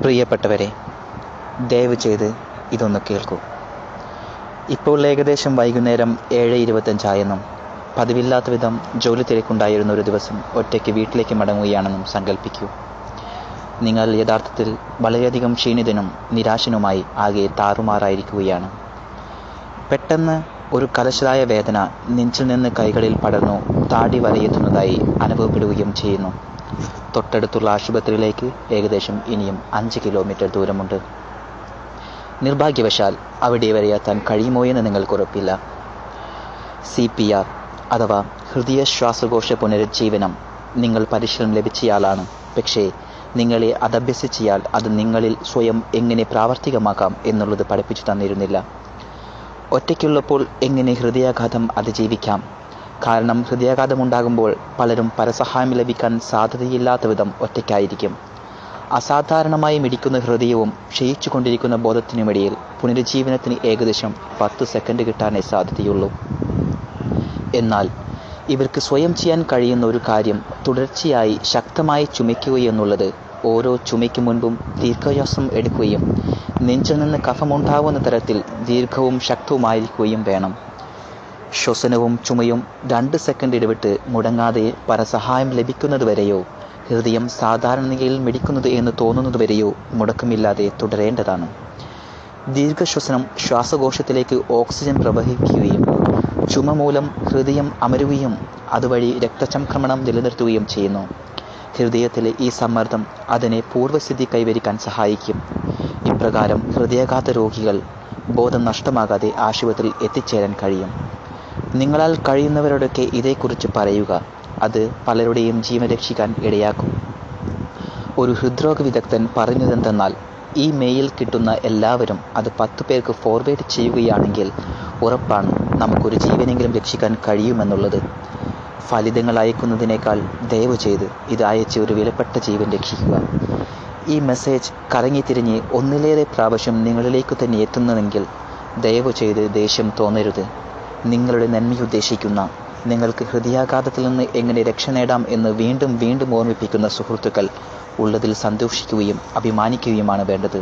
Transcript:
പ്രിയപ്പെട്ടവരെ, ദയവ് ചെയ്ത് ഇതൊന്ന് കേൾക്കൂ. ഇപ്പോൾ ഏകദേശം വൈകുന്നേരം 7:25 പതിവില്ലാത്ത വിധം ജോലി തിരക്കുണ്ടായിരുന്ന ഒരു ദിവസം ഒറ്റയ്ക്ക് വീട്ടിലേക്ക് മടങ്ങുകയാണെന്നും സങ്കല്പിക്കൂ. നിങ്ങൾ യഥാർത്ഥത്തിൽ വളരെയധികം ക്ഷീണിതനും നിരാശനുമായി ആകെ താറുമാറായിരിക്കുകയാണ്. പെട്ടെന്ന് ഒരു കലശലായ വേദന നെഞ്ചിൽ നിന്ന് കൈകളിൽ പടർന്നു താടി വരെയെത്തുന്നതായി അനുഭവപ്പെടുകയും ചെയ്യുന്നു. തൊട്ടടുത്തുള്ള ആശുപത്രിയിലേക്ക് ഏകദേശം ഇനിയും 5 കിലോമീറ്റർ ദൂരമുണ്ട്. നിർഭാഗ്യവശാൽ അവിടെ വരെ എത്താൻ കഴിയുമോ എന്ന് നിങ്ങൾക്ക് ഉറപ്പില്ല. CPR അഥവാ ഹൃദയ ശ്വാസകോശ പുനരുജ്ജീവനം നിങ്ങൾ പരിശീലനം ലഭിച്ചയാളാണ്. പക്ഷേ നിങ്ങളെ അതഭ്യസിച്ചയാൾ അത് നിങ്ങളിൽ സ്വയം എങ്ങനെ പ്രാവർത്തികമാക്കാം എന്നുള്ളത് പഠിപ്പിച്ചു തന്നിരുന്നില്ല. ഒറ്റയ്ക്കുള്ളപ്പോൾ എങ്ങനെ ഹൃദയാഘാതം അതിജീവിക്കാം? കാരണം ഹൃദയാഘാതമുണ്ടാകുമ്പോൾ പലരും പരസഹായം ലഭിക്കാൻ സാധ്യതയില്ലാത്ത വിധം ഒറ്റയ്ക്കായിരിക്കും. അസാധാരണമായി മിടിക്കുന്ന ഹൃദയവും ക്ഷയിച്ചു കൊണ്ടിരിക്കുന്ന ബോധത്തിനുമിടയിൽ പുനരുജ്ജീവനത്തിന് ഏകദേശം 10 സെക്കൻഡ് കിട്ടാനേ സാധ്യതയുള്ളൂ. എന്നാൽ ഇവർക്ക് സ്വയം ചെയ്യാൻ കഴിയുന്ന ഒരു കാര്യം തുടർച്ചയായി ശക്തമായി ചുമയ്ക്കുകയെന്നുള്ളത്. ഓരോ ചുമയ്ക്ക് മുൻപും ദീർഘശ്വാസം എടുക്കുകയും നെഞ്ചിൽ നിന്ന് കഫമുണ്ടാവുന്ന തരത്തിൽ ദീർഘവും ശക്തവുമായിരിക്കുകയും വേണം. ശ്വസനവും ചുമയും 2 സെക്കൻഡ് ഇടവിട്ട് മുടങ്ങാതെ പരസഹായം ലഭിക്കുന്നതുവരെയോ ഹൃദയം സാധാരണ നിലയിൽ മിടിക്കുന്നത് എന്ന് തോന്നുന്നതുവരെയോ മുടക്കമില്ലാതെ തുടരേണ്ടതാണ്. ദീർഘശ്വസനം ശ്വാസകോശത്തിലേക്ക് ഓക്സിജൻ പ്രവഹിക്കുകയും ചുമ മൂലം ഹൃദയം അമരുകയും അതുവഴി രക്തചംക്രമണം നിലനിർത്തുകയും ചെയ്യുന്നു. ഹൃദയത്തിലെ ഈ സമ്മർദ്ദം അതിനെ പൂർവ്വസ്ഥിതി കൈവരിക്കാൻ സഹായിക്കും. ഇപ്രകാരം ഹൃദയാഘാത രോഗികൾ ബോധം നഷ്ടമാകാതെ ആശുപത്രിയിൽ എത്തിച്ചേരാൻ കഴിയും. നിങ്ങളാൽ കഴിയുന്നവരോടൊക്കെ ഇതേക്കുറിച്ച് പറയുക. അത് പലരുടെയും ജീവൻ രക്ഷിക്കാൻ ഇടയാക്കും. ഒരു ഹൃദ്രോഗ വിദഗ്ധൻ പറഞ്ഞതെന്തെന്നാൽ, ഈ മെയിൽ കിട്ടുന്ന എല്ലാവരും അത് 10 പേർക്ക് ഫോർവേഡ് ചെയ്യുകയാണെങ്കിൽ ഉറപ്പാണ് നമുക്കൊരു ജീവനെങ്കിലും രക്ഷിക്കാൻ കഴിയുമെന്നുള്ളത്. ഫലിതങ്ങൾ അയക്കുന്നതിനേക്കാൾ ദയവ് ചെയ്ത് ഇത് അയച്ച് ഒരു വിലപ്പെട്ട ജീവൻ രക്ഷിക്കുക. ഈ മെസ്സേജ് കറങ്ങിത്തിരിഞ്ഞ് ഒന്നിലേറെ പ്രാവശ്യം നിങ്ങളിലേക്ക് തന്നെ എത്തുന്നതെങ്കിൽ ദയവ് ചെയ്ത് ദേഷ്യം തോന്നരുത്. നിങ്ങളുടെ നന്മയുദ്ദേശിക്കുന്ന, നിങ്ങൾക്ക് ഹൃദയാഘാതത്തിൽ നിന്ന് എങ്ങനെ രക്ഷ നേടാം എന്ന് വീണ്ടും വീണ്ടും ഓർമ്മിപ്പിക്കുന്ന സുഹൃത്തുക്കൾ ഉള്ളതിൽ സന്തോഷിക്കുകയും അഭിമാനിക്കുകയുമാണ് വേണ്ടത്.